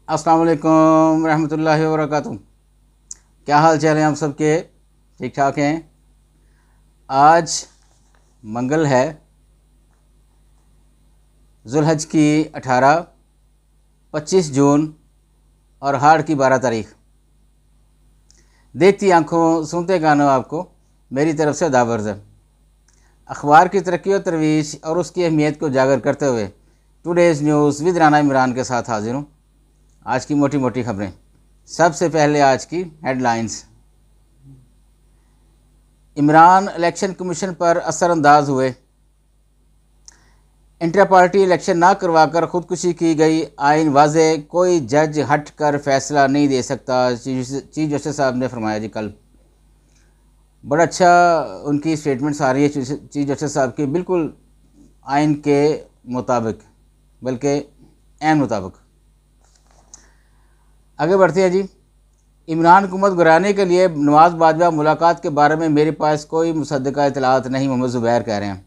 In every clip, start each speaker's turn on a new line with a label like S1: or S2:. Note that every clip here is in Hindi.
S1: अस्सलाम वालेकुम रहमतुल्लाहि व बरकातुहू। क्या हाल चाल है आप सबके? ठीक ठाक हैं? आज मंगल है, जुल्हज की 18, 25 जून और हाड़ की 12 तारीख। देखती आंखों सुनते कानों आपको मेरी तरफ से दावर्ज है। अखबार की तरक्की और तरवीज और उसकी अहमियत को उजागर करते हुए today's news with Rana Imran के साथ हाजिर हूँ। आज की मोटी मोटी खबरें। सबसे पहले आज की हेडलाइंस। इमरान इलेक्शन कमीशन पर असरअंदाज हुए। इंटर पार्टी इलेक्शन ना करवाकर खुदकुशी की गई, आइन वाजे, कोई जज हट कर फैसला नहीं दे सकता, चीफ जस्टिस साहब ने फरमाया जी कल। बड़ा अच्छा उनकी स्टेटमेंट्स आ रही है चीफ जस्टिस साहब की, बिल्कुल आइन के मुताबिक, बल्कि ऐन मुताबिक। आगे बढ़ते हैं जी। इमरान हुकूमत गिराने के लिए नवाज बाजवा मुलाकात के बारे में मेरे पास कोई मुसद्दका इतलात नहीं, मोहम्मद ज़ुबैर कह रहे हैं।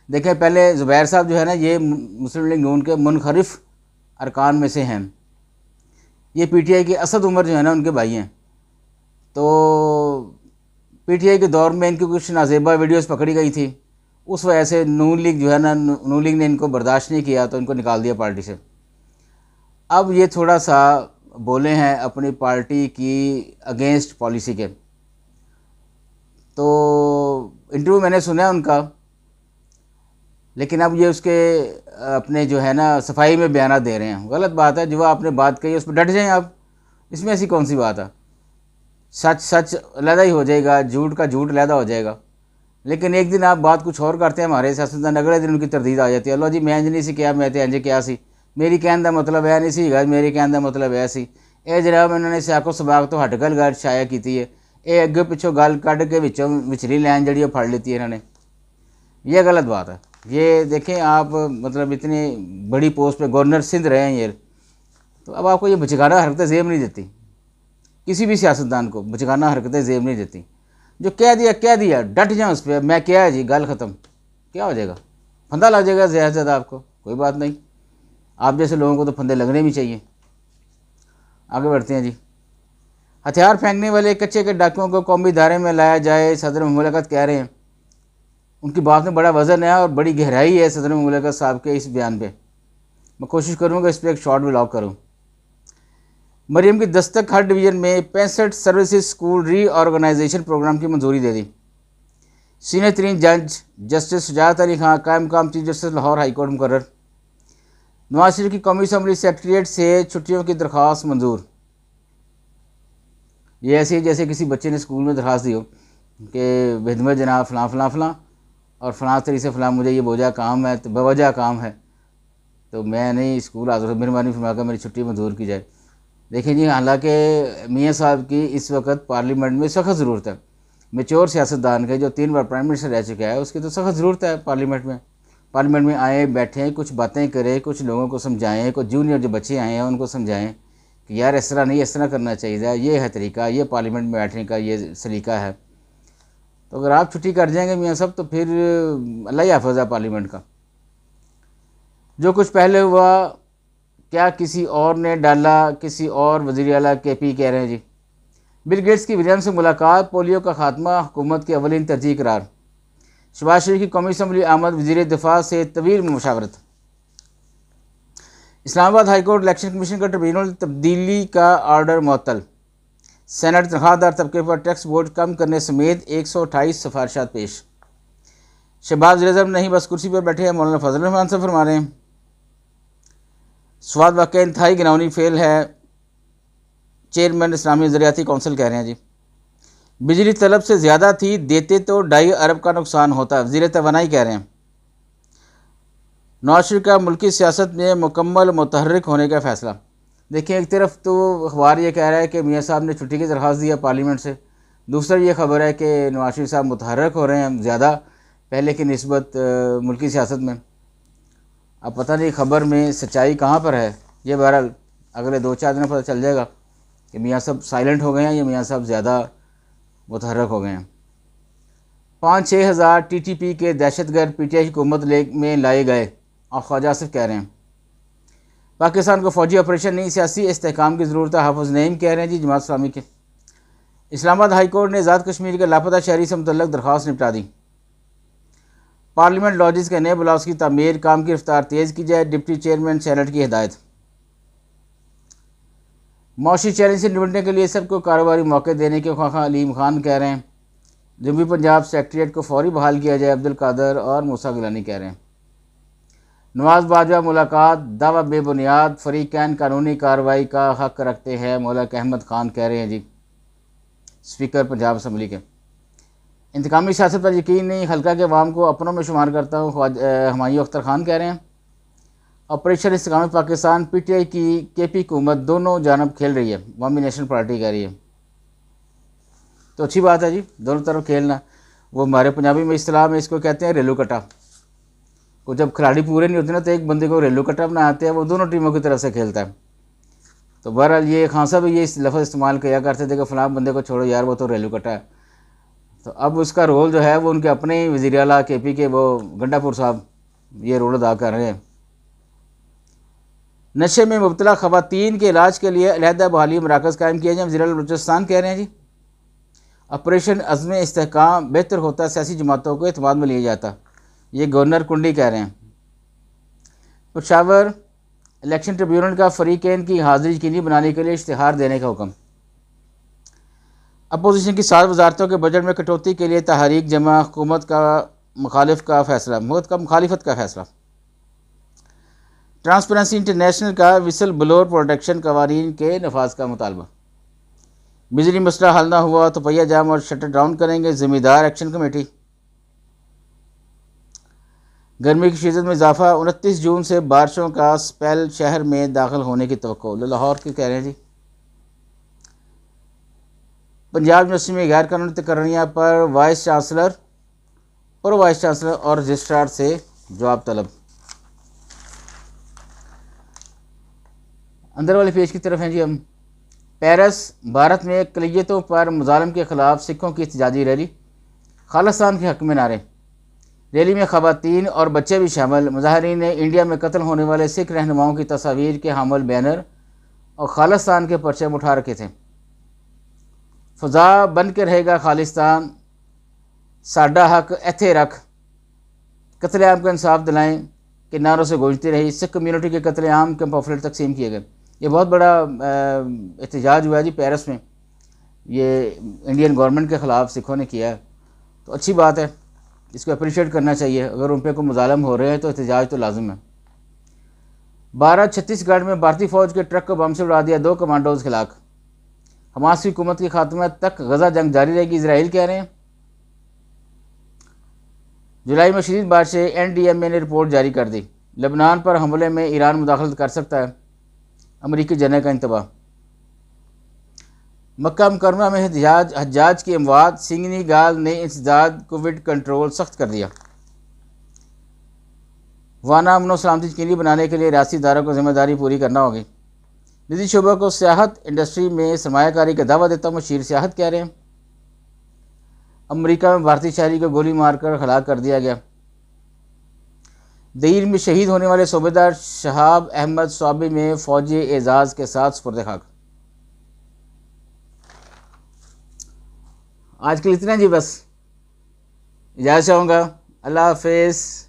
S1: देखें, पहले ज़ुबैर साहब जो है ना, ये मुस्लिम लीग नून के मुनखरिफ अरकान में से हैं। ये पीटीआई के असद उमर जो है ना, उनके भाई हैं। तो पीटीआई के दौर में इनकी कुछ नाजेबा वीडियोस पकड़ी गई थी, उस वजह से नून लीग जो है ना, नून लीग ने इनको बर्दाश्त नहीं किया तो इनको निकाल दिया पार्टी से। अब ये थोड़ा सा बोले हैं अपनी पार्टी की अगेंस्ट पॉलिसी के। तो इंटरव्यू मैंने सुना है उनका, लेकिन अब ये उसके अपने जो है ना सफाई में बयान दे रहे हैं। गलत बात है। जो आपने बात कही उस पर डट जाएं आप, इसमें ऐसी कौन सी बात है? सच सच अलहदा ही हो जाएगा, झूठ का झूठ अलहदा हो जाएगा। लेकिन एक दिन आप बात कुछ और करते हैं हमारे सियासतदान, अगले दिन उनकी तरदीद आ जाती है, लो जी मैं इंज नहीं सी क्या, मैं तो इंज क्या सी, मेरी कहने का मतलब है नहीं सी, मेरी कहने का मतलब है सी। ਇਹ जनाब इन्होंने सियाको सबाक तो हट गल शाया की है। ये अगे पिछों गल कढ़ के विचली लैन जी फड़ लेती है इन्होंने। ये गलत बात है। ये देखें आप, मतलब इतनी बड़ी पोस्ट पे गवर्नर सिंध रहे हैं ये, तो अब आपको ये बचकाना हरकतें जेब नहीं देती, किसी भी सियासतदान को बचकाना हरकतें जेब नहीं देती। जो कह दिया डट जाए उस पर, मैं क्या है जी, गल ख़त्म। क्या हो जाएगा? फंदा लग जाएगा ज़्यादा से ज़्यादा आपको, कोई बात नहीं। आप जैसे लोगों को तो फंदे लगने भी चाहिए। आगे बढ़ते हैं जी। हथियार फेंकने वाले कच्चे के डाकुओं को कौमी दायरे में लाया जाए, सदर मुमलिकत कह रहे हैं। उनकी बात में बड़ा वज़न है और बड़ी गहराई है सदर मुमलिकत साहब के इस बयान पे। मैं कोशिश करूँगा इस पर एक शॉर्ट ब्लॉग करूँ। मरियम की दस्तक हर डिवीज़न में 65 सर्विसेज स्कूल रीऑर्गेनाइजेशन प्रोग्राम की मंजूरी दे दी। सीनियर तरीन जज जस्टिस शुजात अली खां कायम मकाम chief justice Lahore high court मुकर्रर। नवाज शरीफ की कौमी असम्बली सेक्रेटरीट से छुट्टियों की दरख्वास्त मंजूर। ये ऐसे जैसे किसी बच्चे ने स्कूल में दरख्वास्त दी हो कि खिदमत जनाब फ़लाँ फ़लाँ फ़लाँ और फ़लाँ तरीके से फ़लाँ मुझे ये बोझा काम है, तो बेवजह काम है, तो मैं नहीं स्कूल हाज़िर, मेहरबानी फरमाकर मेरी छुट्टी मंजूर की जाए। देखिए जी, हालांकि मियाँ साहब की इस वक्त पार्लियामेंट में सख्त ज़रूरत है। मेच्योर सियासतदान के जो 3 बार प्राइम मिनिस्टर रह चुका है, उसकी तो सख्त ज़रूरत है पार्लियामेंट में आए, बैठें, कुछ बातें करें, कुछ लोगों को समझाएं, कुछ जूनियर जो बच्चे आए हैं उनको समझाएं कि यार इस तरह नहीं, इस तरह करना चाहिए, ये है तरीका, ये पार्लियामेंट में बैठने का ये सलीका है। तो अगर आप छुट्टी कर जाएंगे मियाँ साहब, तो फिर अल्लाह ही हाफ़िज़ है पार्लियामेंट का। जो कुछ पहले हुआ क्या किसी और ने डाला, किसी और वज़ीर आला KP कह रहे हैं जी। बिल गेट्स की विलियम से मुलाकात, पोलियो का खात्मा हुकूमत की अवलिन तरजीह करार। शहबाज शरीफ की कौमी असम्बली आमद, वज़ीर दिफा से तवील मुशावरत। इस्लामाबाद हाईकोर्ट इलेक्शन कमीशन का ट्रिब्यूनल तब्दीली का आर्डर मुअत्तल। सेनेट तनख्वाहदार तबके पर टैक्स बोर्ड कम करने समेत 128 सिफारिशात पेश। शहबाज रिजर्व नहीं बस कुर्सी पर बैठे हैं, मौलाना फजल रहमान से फरमा रहे हैं। स्वाद वाकई इंतहाई गिनौनी फेल है, चेयरमैन इस्लामी ज़रियाती कौंसिल कह रहे हैं जी। बिजली तलब से ज़्यादा थी, देते तो 2.5 अरब का नुकसान होता, वज़ीर तवानाई कह रहे हैं। नवाज शरीफ का मुल्की सियासत में मुकम्मल मुतहर्रिक होने का फ़ैसला। देखिए, एक तरफ तो अखबार ये कह रहा है कि मियाँ साहब ने छुट्टी की दरख्वास्त दिया पार्लियामेंट से, दूसरा ये खबर है कि नवाज शरीफ साहब मुतहर्रिक हो रहे हैं ज़्यादा पहले की निस्बत मुल्की सियासत में। अब पता नहीं खबर में सच्चाई कहाँ पर है, ये बहरहाल अगले 2-4 दिन पता चल जाएगा कि मियाँ साहब साइलेंट हो गए हैं या मियाँ साहब ज़्यादा मुतहर्रिक हो गए हैं। 5-6 हज़ार TTP के दहशतगर्द PTI हुकूमत में लाए गए और ख्वाजा आसिफ कह रहे हैं। पाकिस्तान को फ़ौजी ऑपरेशन नहीं सियासी इस्तेहकाम की ज़रूरत है, हाफिज़ नईम कह रहे हैं जी जमात इस्लामी के। इस्लामाबाद हाई कोर्ट ने आज़ाद कश्मीर के लापता शहरी से मुतल्लक दरख्वास्त निपटा दी। पार्लियामेंट लॉजिस के नए ब्लॉक्स की तामीर, काम की रफ्तार तेज़ की जाए, डिप्टी चेयरमैन सेनेट की हिदायत। मौशी चैलेंज से निपटने के लिए सबको कारोबारी मौके देने के ख्वाह अलीम खान कह रहे हैं। जनूबी पंजाब सेक्रेटरीट को फौरी बहाल किया जाए, अब्दुल कादर और मूसा गिलानी कह रहे हैं। नवाज बाजवा मुलाकात दावा बेबुनियाद, फरीकैन कानूनी कार्रवाई का हक रखते हैं, मौलक अहमद खान कह रहे हैं जी स्पीकर पंजाब असम्बली के। इंतकामी सियासत पर यकीन नहीं, हल्का के अवाम को अपनों में शुमार करता हूँ, हुमायूं अख्तर खान कह रहे हैं। ऑपरेशन इस्तेकामत पाकिस्तान पीटीआई की केपी हुकूमत दोनों जानब खेल रही है, अवामी नेशनल पार्टी कह रही है। तो अच्छी बात है जी, दोनों तरफ खेलना। वो हमारे पंजाबी में इस्तेलाह में इसको कहते हैं रेलू कटा। को जब खिलाड़ी पूरे नहीं होते ना तो एक बंदे को रेलू कटा बनाते हैं, वो दोनों टीमों की तरफ से खेलता है। तो बहरहाल ये खान साहब ये इस लफ्ज़ इस्तेमाल किया करते थे कि फ़लाँ बंदे को छोड़ो यार, वो तो रेलू कटा है। तो अब उसका रोल जो है वो उनके अपने ही वज़ीर आला केपी के वो गंडापुर साहब ये रोल अदा कर रहे हैं। नशे में मुब्तला ख़वातीन के इलाज के लिए अलहदा बहाली मराकज़ कायम किए जाए, वज़ीर आला बलूचिस्तान कह रहे हैं जी। ऑपरेशन अज़्म इस्तेहकाम बेहतर होता, सियासी जमातों को एतमाद में लिया जाता, ये गवर्नर कुंडी कह रहे हैं। पेशावर इलेक्शन ट्रिब्यूनल का फरीकैन की हाज़िरी यकीनी बनाने के लिए इश्तिहार देने का हुक्म। अपोजिशन की 7 वजारतों के बजट में कटौती के लिए तहरीक जमा, हुकूमत का मुखालिफत का फैसला। ट्रांसपेरेंसी इंटरनेशनल का विसल ब्लोअर प्रोटेक्शन कवानीन के नफाज का मुतालबा। बिजली मसला हल ना हुआ तो पहिया जाम और शटर डाउन करेंगे, ज़िम्मेदार एक्शन कमेटी। गर्मी की शिदत में इजाफा, 29 जून से बारिशों का स्पेल शहर में दाखिल होने की तवक्को। लाहौर की कह रहे हैं जी। पंजाब यूनिवर्सिटी में गैर कानूनी तकर्रियाँ पर वाइस चांसलर और रजिस्ट्रार से जवाब तलब। अंदर वाले पेज की तरफ हैं जी हम। पेरिस, भारत में अक़लियतों पर मुज़ालम के ख़िलाफ़ सिखों की एहतजाजी रैली, खालिस्तान के हक़ में नारे। रैली में ख़वातीन और बच्चे भी शामिल। मुज़ाहिरीन ने इंडिया में कत्ल होने वाले सिख रहनुमाओं की तस्वीर के हामिल बैनर और खालिस्तान के परचम उठा रखे थे। फ़ज़ा बन के रहेगा खालिस्तान, साडा हक एथे रख, कत्लेआम का इंसाफ दिलाएं के नारों से गूंजती रही। सिख कम्यूनिटी के कत्लेआम के पम्फलेट तकसीम किए गए। ये बहुत बड़ा एहतजाज हुआ जी पेरिस में, ये इंडियन गवर्नमेंट के ख़िलाफ़ सिखों ने किया है। तो अच्छी बात है, इसको अप्रिशिएट करना चाहिए। अगर उन पर कोई मुज़ालम हो रहे हैं तो एहतजाज तो लाजिम है। 12 छत्तीसगढ़ में भारतीय फ़ौज के ट्रक को बम से उड़ा दिया, 2 कमांडोज हिलाक। हमास की हुकूमत के खात्मे तक गजा जंग जारी रहेगी, इजराइल कह रहे हैं। जुलाई में शदीद बारिशें, NDMA ने रिपोर्ट जारी कर दी। लेबनान पर हमले में ईरान मुदाखलत कर सकता है, अमरीकी जनरल का इंतबाह। मक्का मुकर्रमा में हज्जाज की अमवात, सिंगनी गाल ने इंसदाद कोविड कंट्रोल सख्त कर दिया। वाना अमन सलामती यकीनी बनाने के लिए रियासी इदारों को जिम्मेदारी पूरी करना होगी। निजी शोबा को सियाहत इंडस्ट्री में सरमायाकारी का दावा देता हूँ, शीर सियाहत कह रहे हैं। अमेरिका में भारतीय शहरी को गोली मारकर हलाक कर दिया गया। दीर में शहीद होने वाले सूबेदार शहाब अहमद स्वाबी में फौजी एजाज़ के साथ सुपुर्द खाक। आज के लिए इतना जी, बस इजाज़त चाहूँगा। अल्लाह हाफ़िज़।